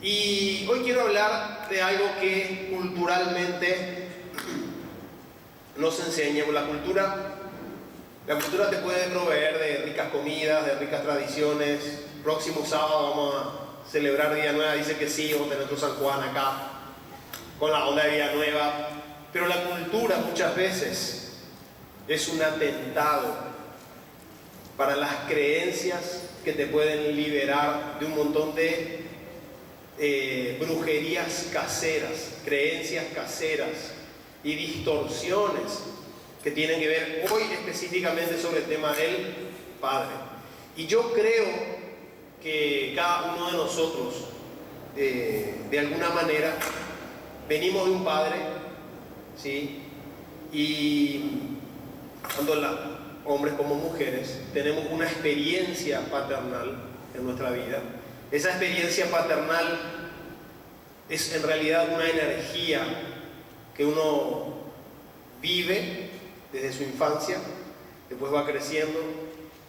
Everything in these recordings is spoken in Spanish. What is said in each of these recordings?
Y hoy quiero hablar de algo que culturalmente nos enseña. La cultura te puede proveer de ricas comidas, de ricas tradiciones. Próximo sábado vamos a celebrar Día Nueva, dice que sí, vamos a tener nuestro San Juan acá, con la onda de Día Nueva. Pero la cultura muchas veces es un atentado para las creencias que te pueden liberar de un montón de brujerías caseras, creencias caseras y distorsiones que tienen que ver hoy específicamente sobre el tema del Padre. Y yo creo que cada uno de nosotros, de alguna manera, venimos de un Padre, ¿sí? Y tanto hombres como mujeres tenemos una experiencia paternal en nuestra vida. Esa experiencia paternal es en realidad una energía que uno vive desde su infancia, después va creciendo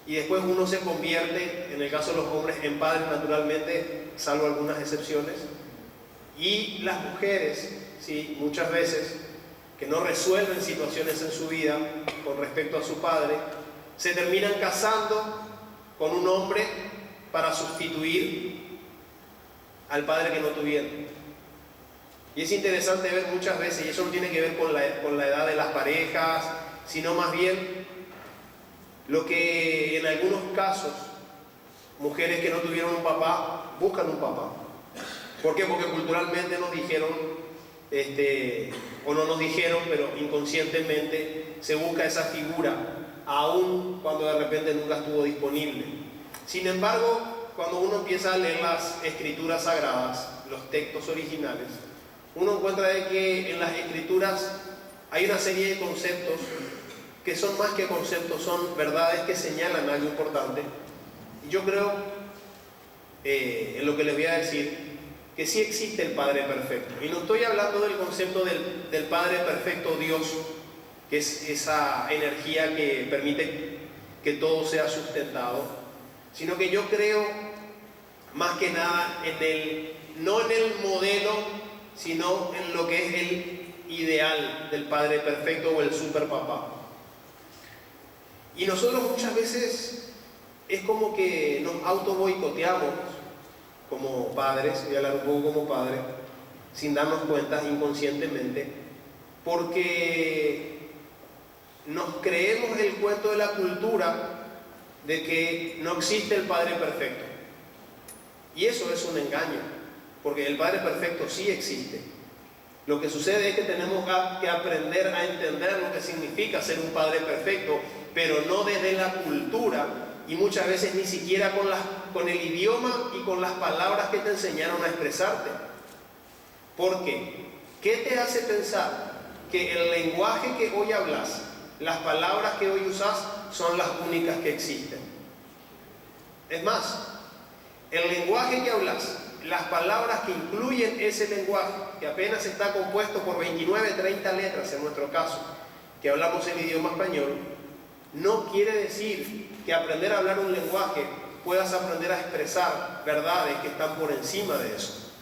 y después uno se convierte, en el caso de los hombres, en padres naturalmente, salvo algunas excepciones, y las mujeres, ¿sí? Muchas veces que no resuelven situaciones en su vida con respecto a su padre, se terminan casando con un hombre para sustituir al padre que no tuvieron. Y es interesante ver muchas veces, y eso no tiene que ver con la edad de las parejas, sino más bien lo que en algunos casos mujeres que no tuvieron un papá buscan un papá. ¿Por qué? Porque culturalmente nos dijeron, o no nos dijeron, pero inconscientemente se busca esa figura, aun cuando de repente nunca estuvo disponible. Sin embargo, cuando uno empieza a leer las escrituras sagradas, los textos originales, uno encuentra de que en las escrituras hay una serie de conceptos que son más que conceptos, son verdades que señalan algo importante. Y yo creo, en lo que les voy a decir, que sí existe el Padre perfecto. Y no estoy hablando del concepto del Padre perfecto Dios, que es esa energía que permite que todo sea sustentado, sino que yo creo más que nada no en el modelo, sino en lo que es el ideal del Padre perfecto o el super papá. Y nosotros muchas veces es como que nos auto boicoteamos como padres, voy a hablar un poco como padre, sin darnos cuenta inconscientemente, porque nos creemos el cuento de la cultura de que no existe el Padre perfecto. Y eso es un engaño, porque el Padre perfecto sí existe. Lo que sucede es que tenemos que aprender a entender lo que significa ser un Padre perfecto, pero no desde la cultura y muchas veces ni siquiera con el idioma y con las palabras que te enseñaron a expresarte. ¿Por qué? ¿Qué te hace pensar que el lenguaje que hoy hablas, las palabras que hoy usas, son las únicas que existen? Es más, el lenguaje que hablas, las palabras que incluyen ese lenguaje, que apenas está compuesto por 29, 30 letras en nuestro caso, que hablamos el idioma español, no quiere decir que aprender a hablar un lenguaje puedas aprender a expresar verdades que están por encima de eso.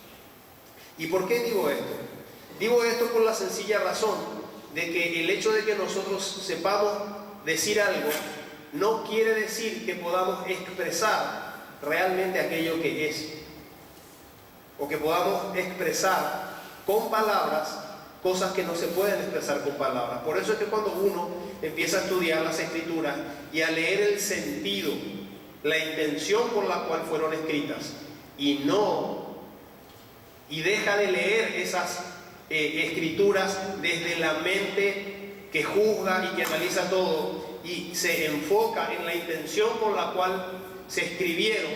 ¿Y por qué digo esto? Digo esto por la sencilla razón de que el hecho de que nosotros sepamos decir algo no quiere decir que podamos expresar realmente aquello que es, o que podamos expresar con palabras cosas que no se pueden expresar con palabras. Por eso es que cuando uno empieza a estudiar las escrituras y a leer el sentido, la intención por la cual fueron escritas, y deja de leer esas escrituras desde la mente que juzga y que analiza todo y se enfoca en la intención por la cual se escribieron,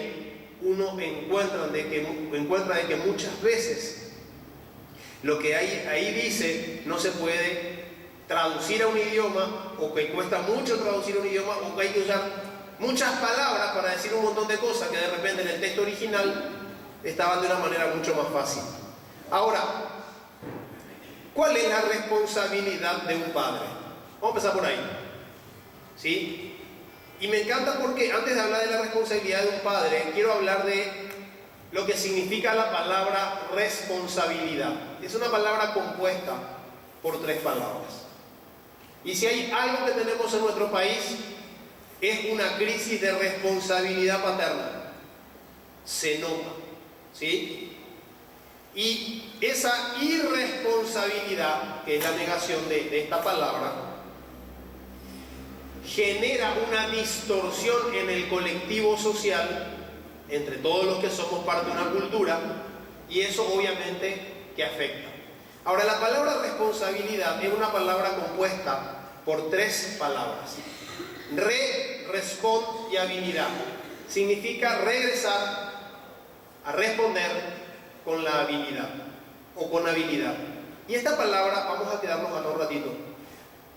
uno encuentra de que muchas veces lo que ahí dice no se puede traducir a un idioma, o que cuesta mucho traducir a un idioma, o que hay que usar muchas palabras para decir un montón de cosas que de repente en el texto original estaban de una manera mucho más fácil. Ahora, ¿cuál es la responsabilidad de un padre? Vamos a empezar por ahí, ¿sí? Y me encanta porque antes de hablar de la responsabilidad de un padre, quiero hablar de lo que significa la palabra responsabilidad. Es una palabra compuesta por 3 palabras. Y si hay algo que tenemos en nuestro país, es una crisis de responsabilidad paterna. Se nota, ¿sí? Y esa irresponsabilidad, que es la negación de esta palabra, genera una distorsión en el colectivo social, entre todos los que somos parte de una cultura, y eso obviamente que afecta. Ahora, la palabra responsabilidad es una palabra compuesta por 3 palabras. Respond y habilidad. Significa regresar a responder con la habilidad o con habilidad. Y esta palabra, vamos a quedarnos acá un ratito.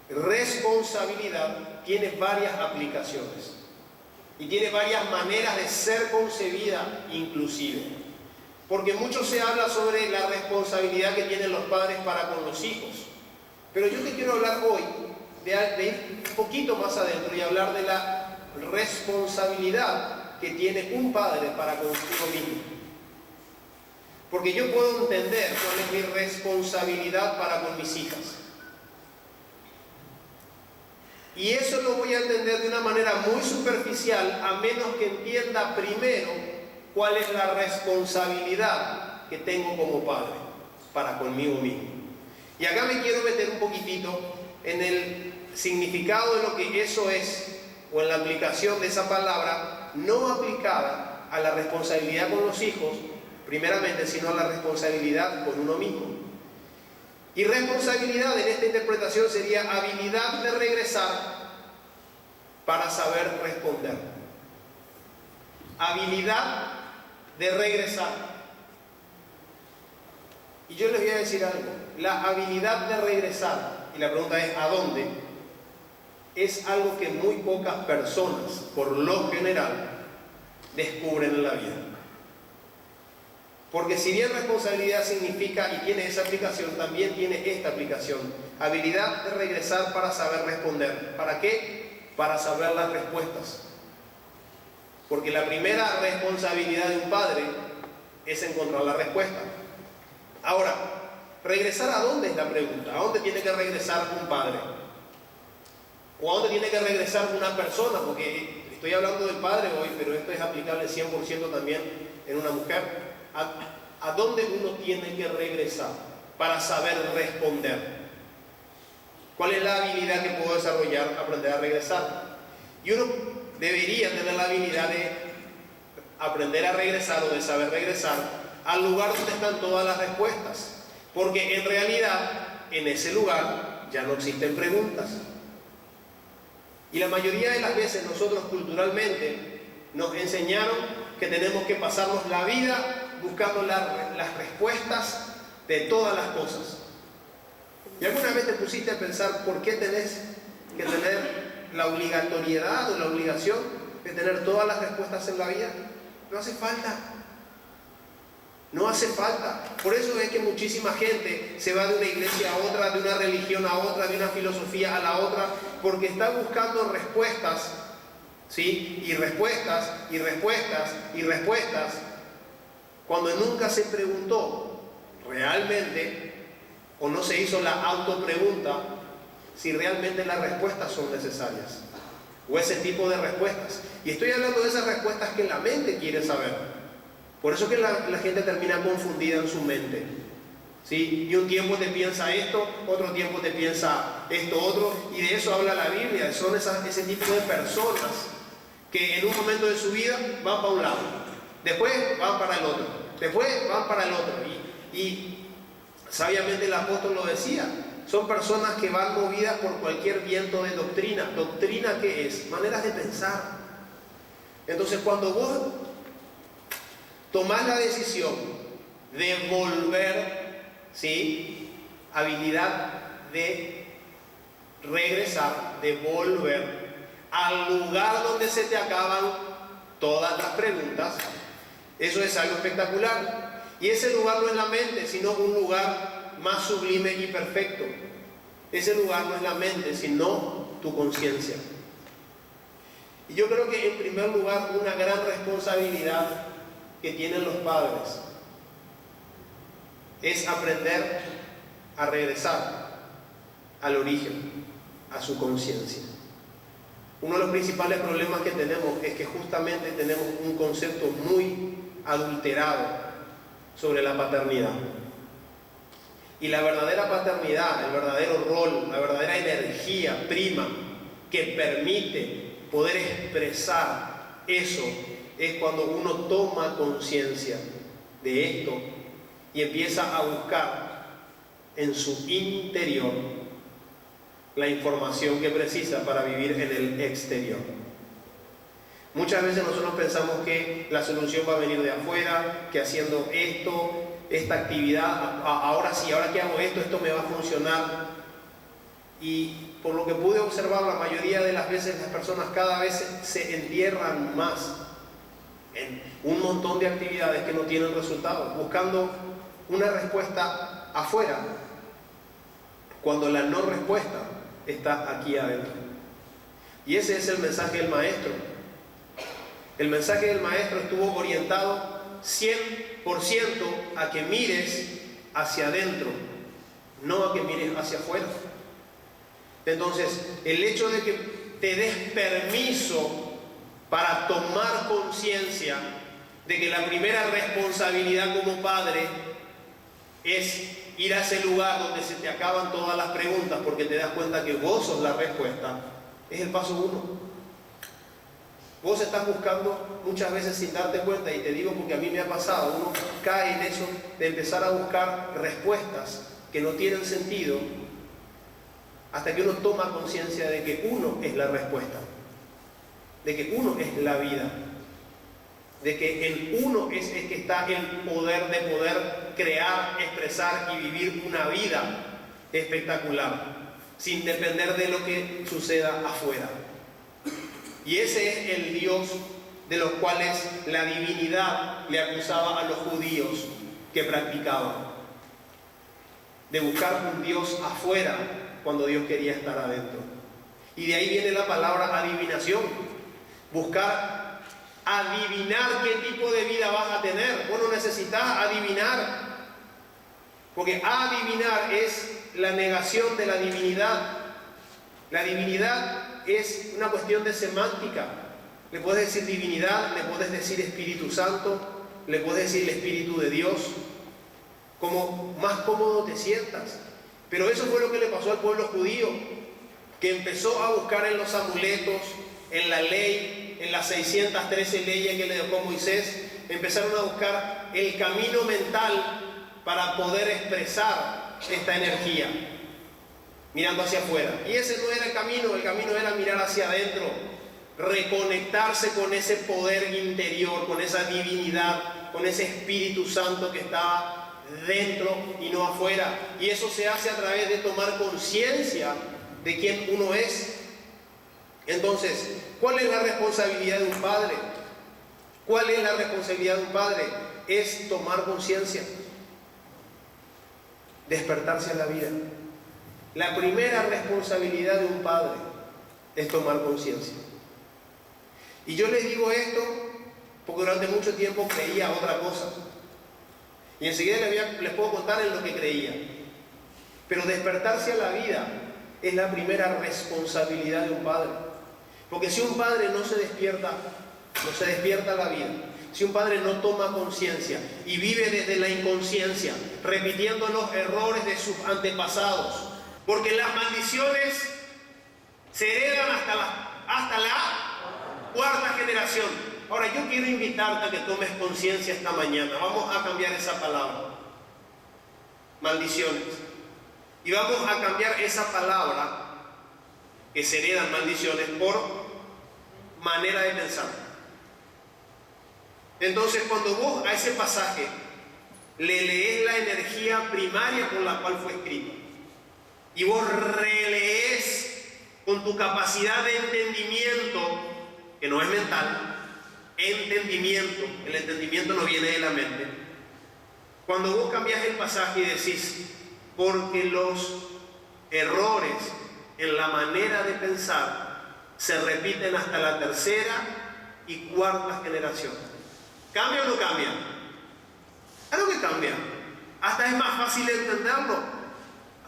Responsabilidad tiene varias aplicaciones y tiene varias maneras de ser concebida inclusive. Porque mucho se habla sobre la responsabilidad que tienen los padres para con los hijos. Pero yo te quiero hablar hoy de ir un poquito más adentro y hablar de la responsabilidad que tiene un padre para consigo mismo. Porque yo puedo entender cuál es mi responsabilidad para con mis hijas. Y eso lo voy a entender de una manera muy superficial, a menos que entienda primero cuál es la responsabilidad que tengo como padre para conmigo mismo. Y acá me quiero meter un poquitito en el significado de lo que eso es, o en la aplicación de esa palabra, no aplicada a la responsabilidad con los hijos, primeramente, sino a la responsabilidad con uno mismo. Y responsabilidad en esta interpretación sería habilidad de regresar para saber responder. Habilidad de regresar. Y yo les voy a decir algo. La habilidad de regresar, y la pregunta es ¿a dónde?, es algo que muy pocas personas, por lo general, descubren en la vida. Porque si bien responsabilidad significa y tiene esa aplicación, también tiene esta aplicación. Habilidad de regresar para saber responder. ¿Para qué? Para saber las respuestas. Porque la primera responsabilidad de un padre es encontrar la respuesta. Ahora, ¿regresar a dónde es la pregunta? ¿A dónde tiene que regresar un padre? ¿O a dónde tiene que regresar una persona? Porque estoy hablando del padre hoy, pero esto es aplicable 100% también en una mujer. ¿A dónde uno tiene que regresar para saber responder? ¿Cuál es la habilidad que puedo desarrollar? Aprender a regresar. Y uno debería tener la habilidad de aprender a regresar o de saber regresar al lugar donde están todas las respuestas. Porque en realidad, en ese lugar ya no existen preguntas. Y la mayoría de las veces nosotros culturalmente nos enseñaron que tenemos que pasarnos la vida buscando las respuestas de todas las cosas. ¿Y alguna vez te pusiste a pensar por qué tenés que tener la obligatoriedad o la obligación de tener todas las respuestas en la vida? No hace falta. No hace falta. Por eso es que muchísima gente se va de una iglesia a otra, de una religión a otra, de una filosofía a la otra, porque está buscando respuestas, ¿sí? Y respuestas, y respuestas, y respuestas, cuando nunca se preguntó realmente, o no se hizo la autopregunta, si realmente las respuestas son necesarias, o ese tipo de respuestas. Y estoy hablando de esas respuestas que la mente quiere saber. Por eso que la gente termina confundida en su mente, ¿sí? Y un tiempo te piensa esto, otro tiempo te piensa esto otro, y de eso habla la Biblia. Son ese tipo de personas que en un momento de su vida van para un lado, después van para el otro, después van para el otro. Y sabiamente el apóstol lo decía, son personas que van movidas por cualquier viento de doctrina. ¿Doctrina qué es? Maneras de pensar. Entonces cuando vos tomás la decisión de volver, ¿sí? Habilidad de regresar, de volver al lugar donde se te acaban todas las preguntas, eso es algo espectacular. Y ese lugar no es la mente, sino un lugar más sublime y perfecto. Ese lugar no es la mente, sino tu conciencia. Y yo creo que en primer lugar una gran responsabilidad que tienen los padres es aprender a regresar al origen, a su conciencia. Uno de los principales problemas que tenemos es que justamente tenemos un concepto muy adulterado sobre la paternidad. Y la verdadera paternidad, el verdadero rol, la verdadera energía prima que permite poder expresar eso es cuando uno toma conciencia de esto y empieza a buscar en su interior la información que precisa para vivir en el exterior. Muchas veces nosotros pensamos que la solución va a venir de afuera, que haciendo esto, esta actividad, ahora sí, ahora que hago esto me va a funcionar. Y por lo que pude observar, la mayoría de las veces las personas cada vez se entierran más en un montón de actividades que no tienen resultados, buscando una respuesta afuera, cuando la no respuesta está aquí adentro. Y ese es el mensaje del maestro. El mensaje del maestro estuvo orientado 100% a que mires hacia adentro, no a que mires hacia afuera. Entonces, el hecho de que te des permiso para tomar conciencia de que la primera responsabilidad como padre es ir a ese lugar donde se te acaban todas las preguntas porque te das cuenta que vos sos la respuesta, es el paso 1. Vos estás buscando muchas veces sin darte cuenta, y te digo porque a mí me ha pasado, uno cae en eso de empezar a buscar respuestas que no tienen sentido hasta que uno toma conciencia de que uno es la respuesta, de que uno es la vida, de que en uno es el que está el poder de poder crear, expresar y vivir una vida espectacular, sin depender de lo que suceda afuera. Y ese es el Dios de los cuales la divinidad le acusaba a los judíos que practicaban, de buscar un Dios afuera cuando Dios quería estar adentro. Y de ahí viene la palabra adivinación, buscar adivinar qué tipo de vida vas a tener. Bueno, necesitas adivinar, porque adivinar es la negación de la divinidad. La divinidad es una cuestión de semántica. Le puedes decir divinidad, le puedes decir Espíritu Santo, le puedes decir el Espíritu de Dios, como más cómodo te sientas. Pero eso fue lo que le pasó al pueblo judío, que empezó a buscar en los amuletos, en la ley, en las 613 leyes que le dejó Moisés. Empezaron a buscar el camino mental para poder expresar esta energía, mirando hacia afuera. Y ese no era el camino era mirar hacia adentro, reconectarse con ese poder interior, con esa divinidad, con ese Espíritu Santo que estaba dentro y no afuera. Y eso se hace a través de tomar conciencia de quién uno es. Entonces, ¿cuál es la responsabilidad de un padre? ¿Cuál es la responsabilidad de un padre? Es tomar conciencia, despertarse a la vida. La primera responsabilidad de un padre es tomar conciencia. Y yo les digo esto porque durante mucho tiempo creía otra cosa. Y enseguida les puedo contar en lo que creía. Pero despertarse a la vida es la primera responsabilidad de un padre. Porque si un padre no se despierta a la vida, si un padre no toma conciencia y vive desde la inconsciencia, repitiendo los errores de sus antepasados, porque las maldiciones se heredan hasta la cuarta generación. Ahora yo quiero invitarte a que tomes conciencia esta mañana. Vamos a cambiar esa palabra, maldiciones, y vamos a cambiar esa palabra que se heredan maldiciones por manera de pensar. Entonces, cuando vos a ese pasaje le lees la energía primaria con la cual fue escrito, y vos relees con tu capacidad de entendimiento, que no es mental, entendimiento, el entendimiento no viene de la mente. Cuando vos cambias el pasaje y decís, porque los errores en la manera de pensar se repiten hasta la tercera y cuarta generación. ¿Cambia o no cambia? Claro que cambia. Hasta es más fácil entenderlo.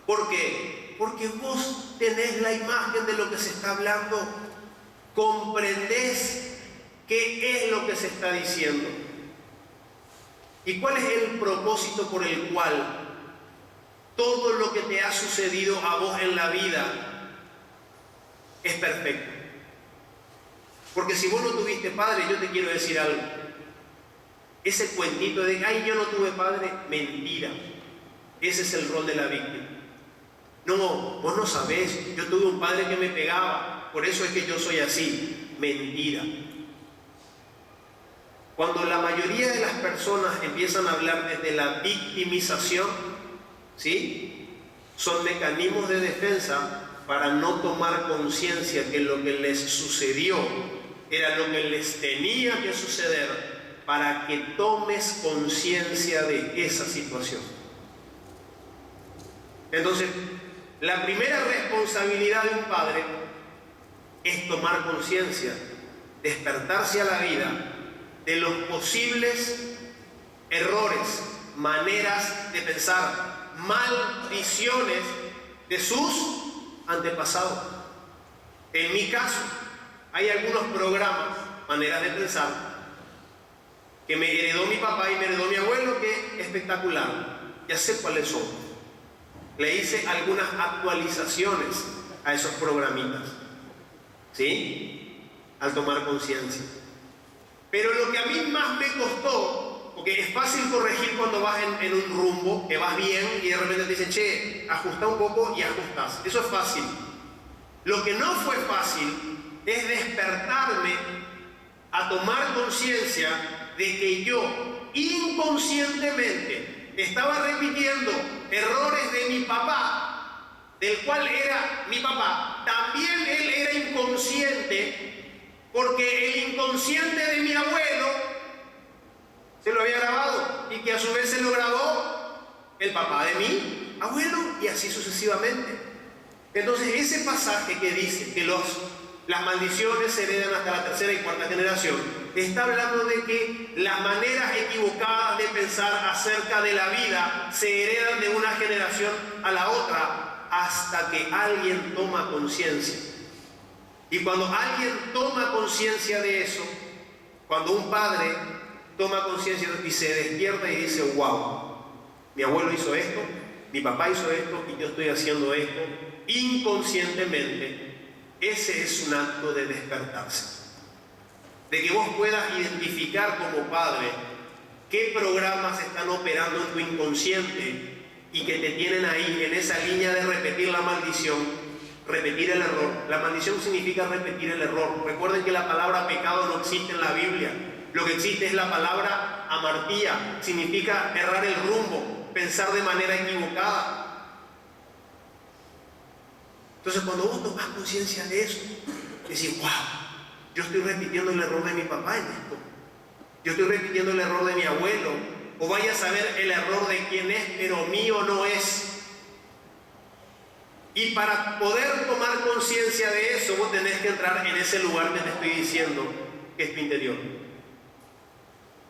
¿Por qué? Porque vos tenés la imagen de lo que se está hablando. Comprendés qué es lo que se está diciendo. ¿Y cuál es el propósito por el cual todo lo que te ha sucedido a vos en la vida es perfecto? Porque si vos no tuviste padre, yo te quiero decir algo. Ese cuentito de, ay, yo no tuve padre, mentira. Ese es el rol de la víctima. No, vos no sabés, yo tuve un padre que me pegaba, por eso es que yo soy así. Mentira. Cuando la mayoría de las personas empiezan a hablar desde la victimización, ¿sí? Son mecanismos de defensa para no tomar conciencia que lo que les sucedió era lo que les tenía que suceder, para que tomes conciencia de esa situación. Entonces, la primera responsabilidad de un padre es tomar conciencia, despertarse a la vida de los posibles errores, maneras de pensar, maldiciones de sus antepasados. En mi caso, hay algunos programas, maneras de pensar, que me heredó mi papá y me heredó mi abuelo, que es espectacular. Ya sé cuáles son. Le hice algunas actualizaciones a esos programitas, ¿sí? Al tomar conciencia. Pero lo que a mí más me costó, porque es fácil corregir cuando vas en un rumbo, que vas bien y de repente te dicen, che, ajusta un poco y ajustas. Eso es fácil. Lo que no fue fácil es despertarme a tomar conciencia de que yo inconscientemente estaba repitiendo errores de mi papá, del cual era mi papá. También él era inconsciente, porque el inconsciente de mi abuelo se lo había grabado, y que a su vez se lo grabó el papá de mi abuelo, y así sucesivamente. Entonces, ese pasaje que dice que las maldiciones se heredan hasta la tercera y cuarta generación, está hablando de que las maneras equivocadas de pensar acerca de la vida se heredan de una generación a la otra hasta que alguien toma conciencia. Y cuando alguien toma conciencia de eso, cuando un padre toma conciencia y se despierta y dice, wow, mi abuelo hizo esto, mi papá hizo esto y yo estoy haciendo esto inconscientemente, ese es un acto de despertarse. De que vos puedas identificar como padre qué programas están operando en tu inconsciente y que te tienen ahí en esa línea de repetir la maldición, repetir el error. La maldición significa repetir el error. Recuerden que la palabra pecado no existe en la Biblia. Lo que existe es la palabra amartía, significa errar el rumbo, pensar de manera equivocada. Entonces, cuando vos tomás conciencia de eso, decís, wow, yo estoy repitiendo el error de mi papá en esto, yo estoy repitiendo el error de mi abuelo, o vaya a saber el error de quién es, pero mío no es. Y para poder tomar conciencia de eso, vos tenés que entrar en ese lugar que te estoy diciendo, que es tu interior.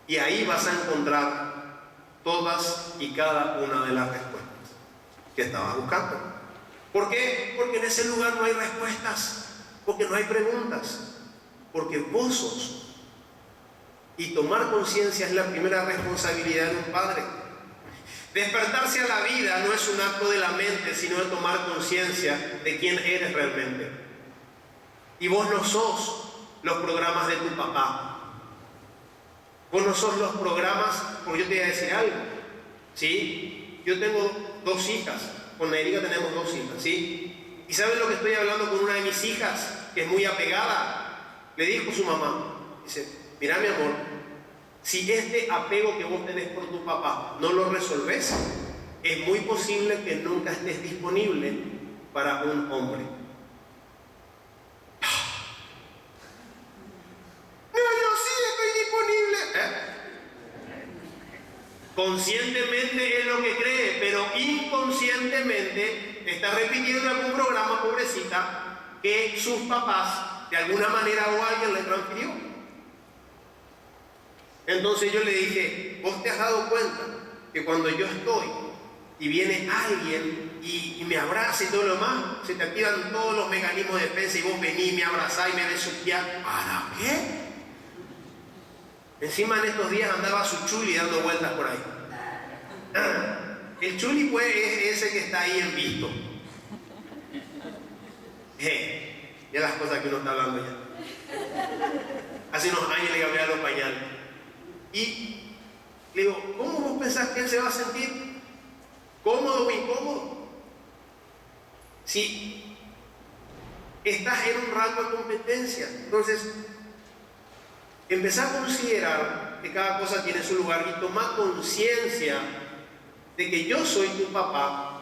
Y ahí vas a encontrar todas y cada una de las respuestas que estabas buscando. ¿Por qué? Porque en ese lugar no hay respuestas, porque no hay preguntas, porque vos sos. Y tomar conciencia es la primera responsabilidad de un padre. Despertarse a la vida no es un acto de la mente, sino de tomar conciencia de quién eres realmente. Y vos no sos los programas de tu papá. Vos no sos los programas, porque yo te voy a decir algo, ¿sí? Yo tengo 2 hijas, con Erika tenemos 2 hijas, ¿sí? ¿Y saben lo que estoy hablando con una de mis hijas, que es muy apegada? Le dijo su mamá, dice, mira mi amor, si este apego que vos tenés por tu papá no lo resolvés, es muy posible que nunca estés disponible para un hombre. No, yo sí estoy disponible. Conscientemente es lo que cree, pero inconscientemente está repitiendo algún programa, pobrecita, que sus papás de alguna manera o alguien le transfirió. Entonces yo le dije, ¿vos te has dado cuenta que cuando yo estoy y viene alguien y me abraza y todo lo demás, se te activan todos los mecanismos de defensa y vos venís, me abrazás y me besuqueás? ¿Para qué? Encima en estos días andaba su chuli dando vueltas por ahí. El chuli pues es ese que está ahí en visto. Ya las cosas que uno está hablando ya. Hace unos años le cambié los pañales. Y le digo, ¿cómo vos pensás que él se va a sentir? ¿Cómodo o incómodo? Si estás en un rango de competencia. Entonces, empezá a considerar que cada cosa tiene su lugar y tomar conciencia de que yo soy tu papá,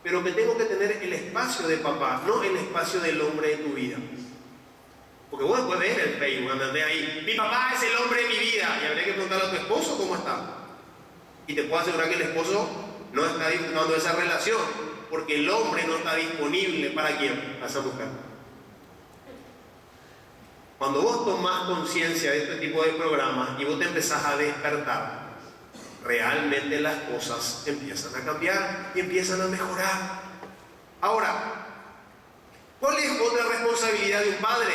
pero que tengo que tener el espacio de papá, no el espacio del hombre de tu vida. Porque vos después ves en el Facebook, andate ahí, mi papá es el hombre de mi vida, y habría que preguntarle a tu esposo cómo está. Y te puedo asegurar que el esposo no está disfrutando de esa relación, porque el hombre no está disponible para quién, para esa mujer. Cuando vos tomás conciencia de este tipo de programas y vos te empezás a despertar, realmente las cosas empiezan a cambiar y empiezan a mejorar. Ahora, ¿cuál es otra responsabilidad de un padre?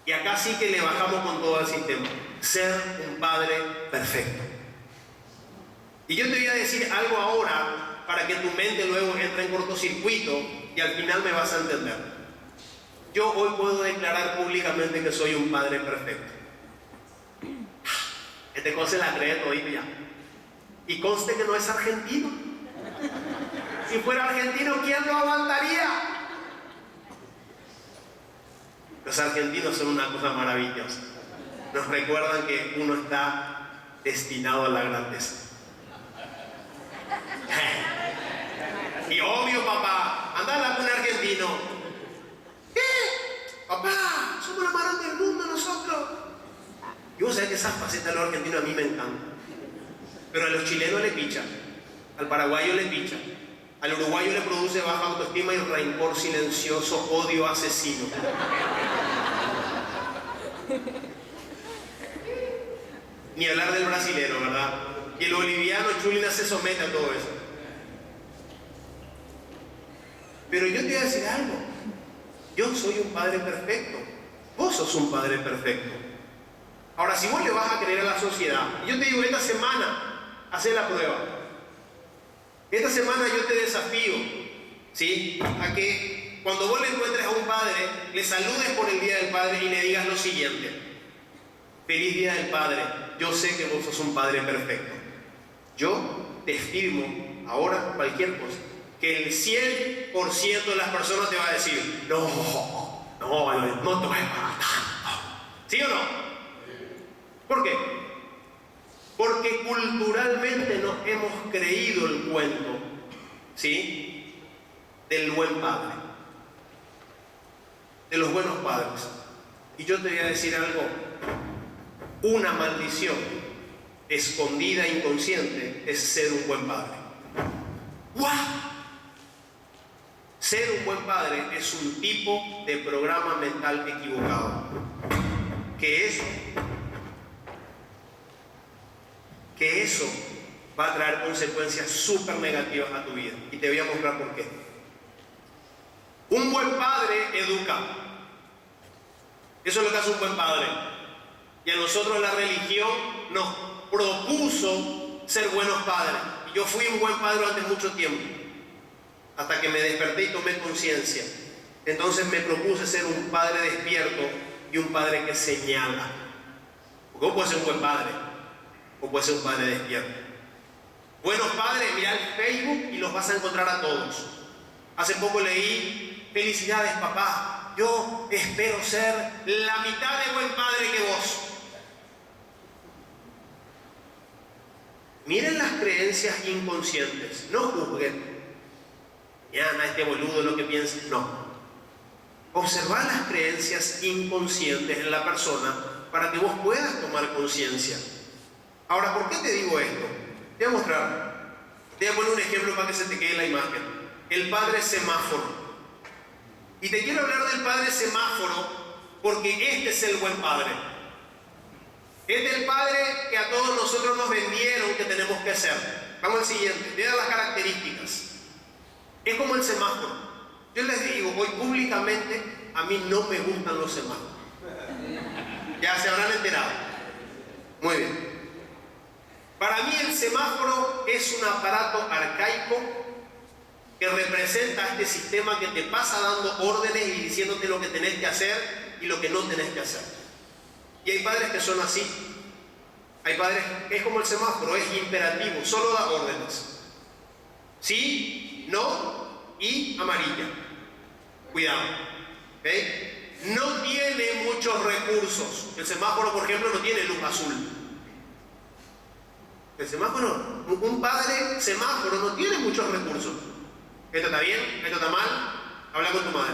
Y acá sí que le bajamos con todo el sistema. Ser un padre perfecto. Y yo te voy a decir algo ahora para que tu mente luego entre en cortocircuito y al final me vas a entender. Yo hoy puedo declarar públicamente que soy un padre perfecto. Este cosa se la cree todito ya. Y conste que no es argentino. Si fuera argentino, ¿quién lo aguantaría? Los argentinos son una cosa maravillosa. Nos recuerdan que uno está destinado a la grandeza. Y obvio, papá, anda con un argentino. ¿Qué? Papá, somos los más grandes del mundo nosotros. Y vos sabés que esas facetas de los argentinos a mí me encantan. Pero a los chilenos le pichan, al paraguayo le pichan, al uruguayo le produce baja autoestima y rencor silencioso, odio asesino. Ni hablar del brasilero, ¿verdad? Y el boliviano chulina se somete a todo eso. Pero yo te voy a decir algo. Yo soy un padre perfecto. Vos sos un padre perfecto. Ahora, si vos le vas a creer a la sociedad, y yo te digo, esta semana, hacé la prueba. Esta semana yo te desafío, ¿sí?, a que cuando vos le encuentres a un padre, le saludes por el Día del Padre y le digas lo siguiente: feliz Día del Padre, yo sé que vos sos un padre perfecto. Yo te firmo ahora cualquier cosa, que el 100% de las personas te va a decir, no te voy para tanto. ¿Sí o no? ¿Por qué? Porque culturalmente nos hemos creído el cuento, ¿sí?, del buen padre, de los buenos padres. Y yo te voy a decir algo: una maldición escondida e inconsciente es ser un buen padre. ¡Guau! Ser un buen padre es un tipo de programa mental equivocado. Que eso va a traer consecuencias súper negativas a tu vida. Y te voy a mostrar por qué. Un buen padre educa. Eso es lo que hace un buen padre. Y a nosotros la religión nos propuso ser buenos padres. Y yo fui un buen padre durante mucho tiempo, hasta que me desperté y tomé conciencia. Entonces me propuse ser un padre despierto y un padre que señala. Porque vos puedes ser un buen padre, o puedes ser un padre despierto. Buenos padres, mirá el Facebook y los vas a encontrar a todos. Hace poco leí: felicidades papá, yo espero ser la mitad de buen padre que vos. Miren las creencias inconscientes, no juzguen. Ya, este boludo lo que piensa. No. Observar las creencias inconscientes en la persona para que vos puedas tomar conciencia. Ahora, ¿por qué te digo esto? Te voy a mostrar. Te voy a poner un ejemplo para que se te quede la imagen. El padre semáforo. Y te quiero hablar del padre semáforo porque este es el buen padre. Este es el padre que a todos nosotros nos vendieron que tenemos que ser. Vamos al siguiente. Vean las características. Es como el semáforo. Yo les digo hoy públicamente, a mí no me gustan los semáforos. Ya se habrán enterado. Muy bien. Para mí el semáforo es un aparato arcaico que representa este sistema que te pasa dando órdenes y diciéndote lo que tenés que hacer y lo que no tenés que hacer. Y hay padres que son así. Hay padres que es como el semáforo, es imperativo, solo da órdenes. Sí, no y amarilla. Cuidado. ¿Okay? No tiene muchos recursos. El semáforo, por ejemplo, no tiene luz azul. El semáforo, un padre semáforo no tiene muchos recursos. Esto está bien, esto está mal, habla con tu madre.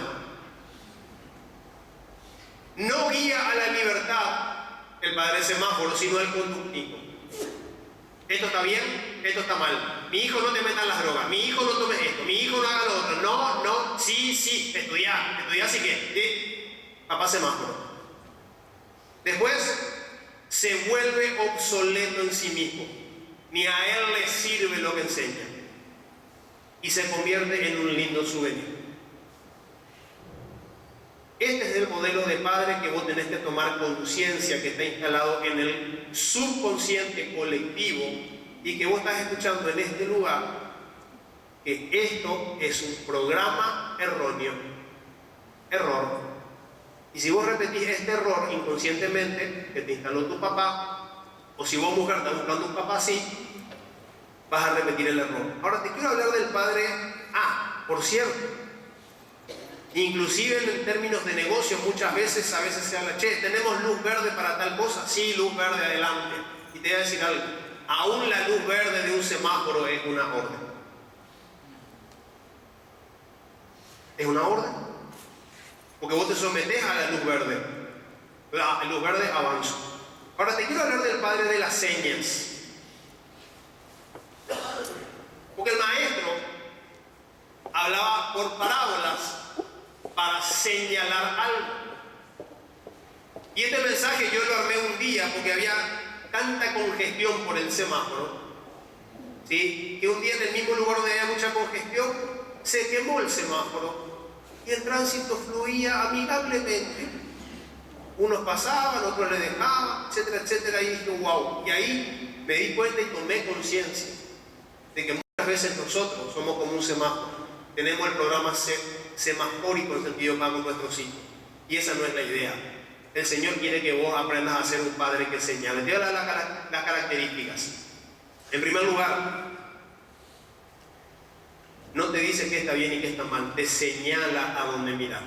No guía a la libertad el padre semáforo, sino el conductismo. Esto está bien, esto está mal. Mi hijo no te meta en las drogas, mi hijo no tome esto, mi hijo no haga lo otro. No, no, sí, estudiar sí que. Papá semáforo. Después se vuelve obsoleto en sí mismo. Ni a él le sirve lo que enseña. Y se convierte en un lindo souvenir. Este es el modelo de padre que vos tenés que tomar conciencia, que está instalado en el subconsciente colectivo y que vos estás escuchando en este lugar, que esto es un programa erróneo. Error. Y si vos repetís este error inconscientemente, que te instaló tu papá, o si vos mujer estás buscando un papá así, vas a repetir el error. Ahora te quiero hablar del padre A, por cierto. Inclusive en términos de negocio, muchas veces, a veces se habla, che, ¿tenemos luz verde para tal cosa? Sí, luz verde, adelante. Y te voy a decir algo, aún la luz verde de un semáforo es una orden. ¿Es una orden? Porque vos te sometés a la luz verde. La luz verde avanza. Ahora te quiero hablar del padre de las señas. Porque el maestro hablaba por parábolas para señalar algo. Y este mensaje yo lo armé un día porque había tanta congestión por el semáforo, ¿sí? Que un día en el mismo lugar donde había mucha congestión se quemó el semáforo y el tránsito fluía amigablemente. Unos pasaban, otros le dejaban, etcétera, etcétera, y dije, wow. Y ahí me di cuenta y tomé conciencia de que muchas veces nosotros somos como un semáforo. Tenemos el programa semafórico en sentido más con nuestros hijos. Y esa no es la idea. El Señor quiere que vos aprendas a ser un padre que señale. Te voy a dar las características. En primer lugar, no te dice qué está bien y qué está mal. Te señala a dónde mirar.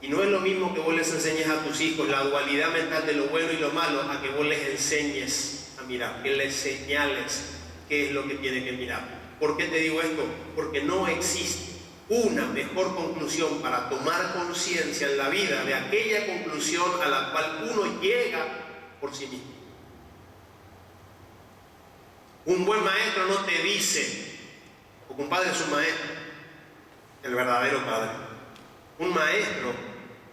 Y no es lo mismo que vos les enseñes a tus hijos la dualidad mental de lo bueno y lo malo, a que vos les enseñes a mirar, que les señales qué es lo que tienen que mirar. ¿Por qué te digo esto? Porque no existe una mejor conclusión para tomar conciencia en la vida de aquella conclusión a la cual uno llega por sí mismo. Un buen maestro no te dice, porque un padre es un maestro, el verdadero padre. Un maestro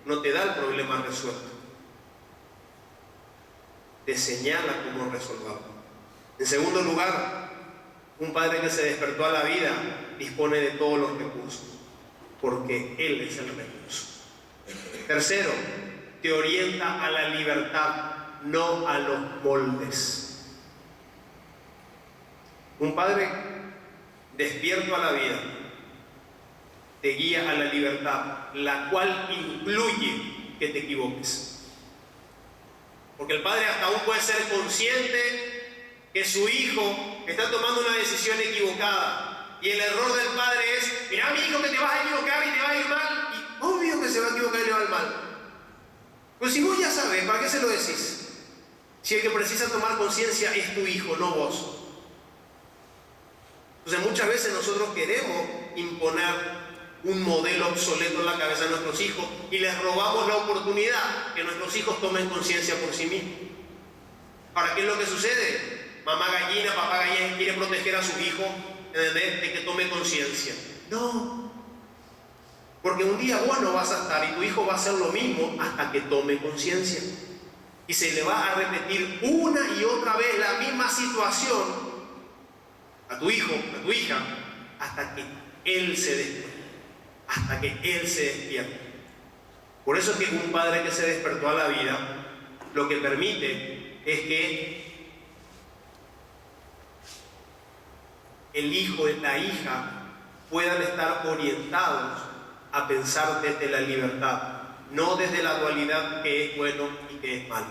no te da el problema resuelto, te señala cómo resolverlo. En segundo lugar, un padre que se despertó a la vida dispone de todos los recursos, porque Él es el recurso. Tercero, te orienta a la libertad, no a los moldes. Un padre despierto a la vida te guía a la libertad, la cual incluye que te equivoques. Porque el padre hasta aún puede ser consciente que su hijo está tomando una decisión equivocada. Y el error del padre es, mira mi hijo que te vas a equivocar y te va a ir mal. Y obvio que se va a equivocar y le va a ir mal. Pero si vos ya sabes, ¿para qué se lo decís? Si el que precisa tomar conciencia es tu hijo, no vos. Entonces muchas veces nosotros queremos imponer un modelo obsoleto en la cabeza de nuestros hijos y les robamos la oportunidad que nuestros hijos tomen conciencia por sí mismos. Ahora, ¿qué es lo que sucede? Mamá gallina, papá gallina quiere proteger a su hijo, ¿entendés? De que tome conciencia. No, porque un día vos no vas a estar y tu hijo va a hacer lo mismo hasta que tome conciencia. Y se le va a repetir una y otra vez la misma situación a tu hijo, a tu hija, hasta que él se despierte. Hasta que él se despierte. Por eso es que un padre que se despertó a la vida, lo que permite es que el hijo y la hija puedan estar orientados a pensar desde la libertad, no desde la dualidad que es bueno y que es malo.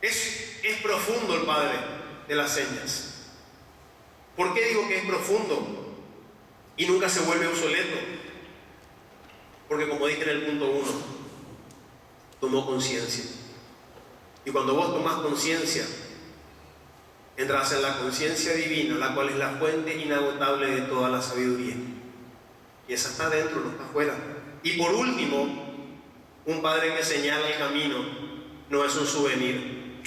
Es profundo el padre de las señas. ¿Por qué digo que es profundo y nunca se vuelve obsoleto? Porque, como dije en el punto 1, tomó conciencia. Y cuando vos tomás conciencia, entras en la conciencia divina, la cual es la fuente inagotable de toda la sabiduría. Y esa está dentro, no está afuera. Y por último, un padre que señala el camino no es un souvenir,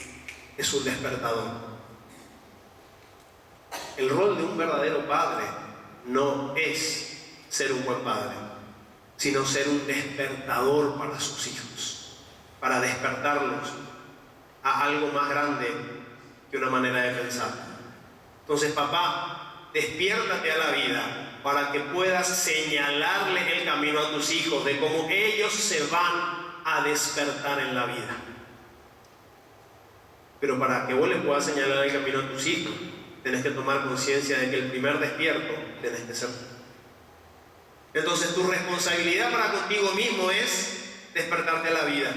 es un despertador. El rol de un verdadero padre no es ser un buen padre, sino ser un despertador para sus hijos, para despertarlos a algo más grande que una manera de pensar. Entonces, papá, despiértate a la vida para que puedas señalarle el camino a tus hijos de cómo ellos se van a despertar en la vida. Pero para que vos le puedas señalar el camino a tus hijos, tenés que tomar conciencia de que el primer despierto tenés que ser. Entonces, tu responsabilidad para contigo mismo es despertarte a la vida.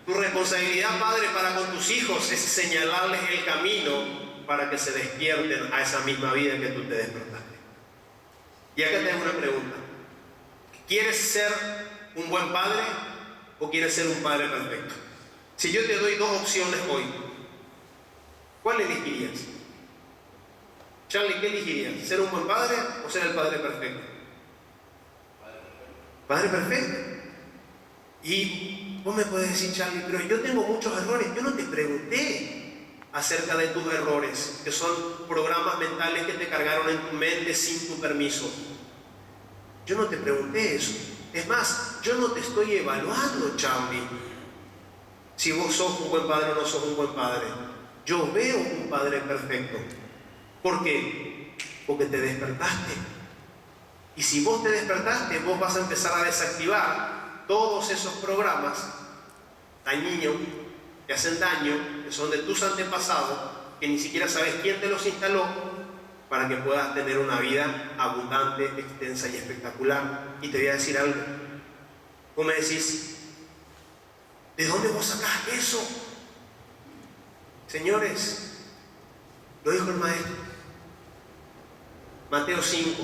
Tu responsabilidad, padre, para con tus hijos es señalarles el camino para que se despierten a esa misma vida que tú te despertaste. Y acá te hago una pregunta. ¿Quieres ser un buen padre o quieres ser un padre perfecto? Si yo te doy dos opciones hoy, ¿cuál elegirías? Charlie, ¿qué elegirías? ¿Ser un buen padre o ser el padre perfecto? Padre perfecto. Y vos me puedes decir, Charlie, pero yo tengo muchos errores. Yo no te pregunté acerca de tus errores, que son programas mentales que te cargaron en tu mente sin tu permiso. Yo no te pregunté eso. Es más, yo no te estoy evaluando, Charlie, si vos sos un buen padre o no sos un buen padre. Yo veo un padre perfecto. ¿Por qué? Porque te despertaste. Y si vos te despertaste, vos vas a empezar a desactivar todos esos programas dañinos que hacen daño, que son de tus antepasados, que ni siquiera sabes quién te los instaló, para que puedas tener una vida abundante, extensa y espectacular. Y te voy a decir algo. Vos me decís, ¿de dónde vos sacás eso? Señores, lo dijo el maestro. Mateo 5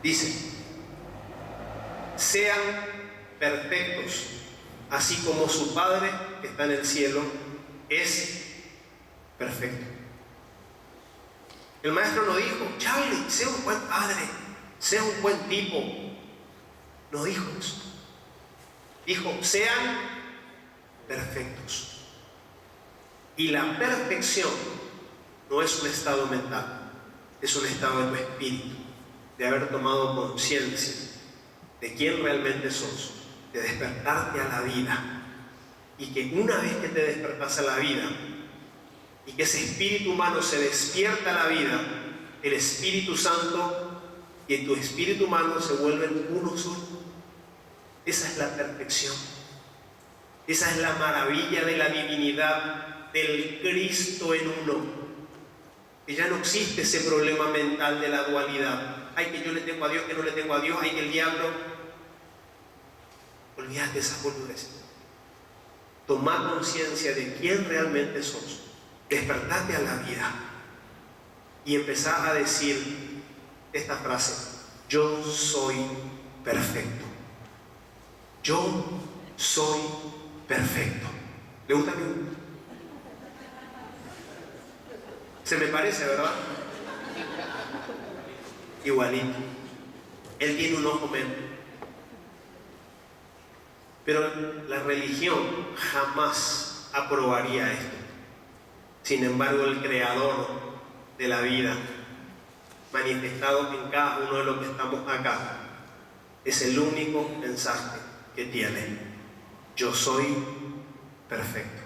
dice: sean perfectos, así como su Padre que está en el cielo es perfecto. El maestro no dijo, Charlie, sea un buen padre, sea un buen tipo. No dijo eso. Dijo, sean perfectos. Y la perfección no es un estado mental, es un estado de tu espíritu, de haber tomado conciencia de quién realmente sos, de despertarte a la vida. Y que una vez que te despertas a la vida, y que ese espíritu humano se despierta a la vida, el Espíritu Santo y tu espíritu humano se vuelven uno solo. Esa es la perfección. Esa es la maravilla de la divinidad, del Cristo en uno. Que ya no existe ese problema mental de la dualidad. Ay, que yo le tengo a Dios, que no le tengo a Dios, ay, que el diablo. Olvídate de esas boludeces. Tomá conciencia de quién realmente sos. Despertate a la vida y empezar a decir esta frase: yo soy perfecto. Yo soy perfecto. ¿Le gusta a mí? Se me parece, ¿verdad? Igualito. Él tiene un ojo menos. Pero la religión jamás aprobaría esto. Sin embargo, el Creador de la vida, manifestado en cada uno de los que estamos acá, es el único mensaje que tiene: yo soy perfecto.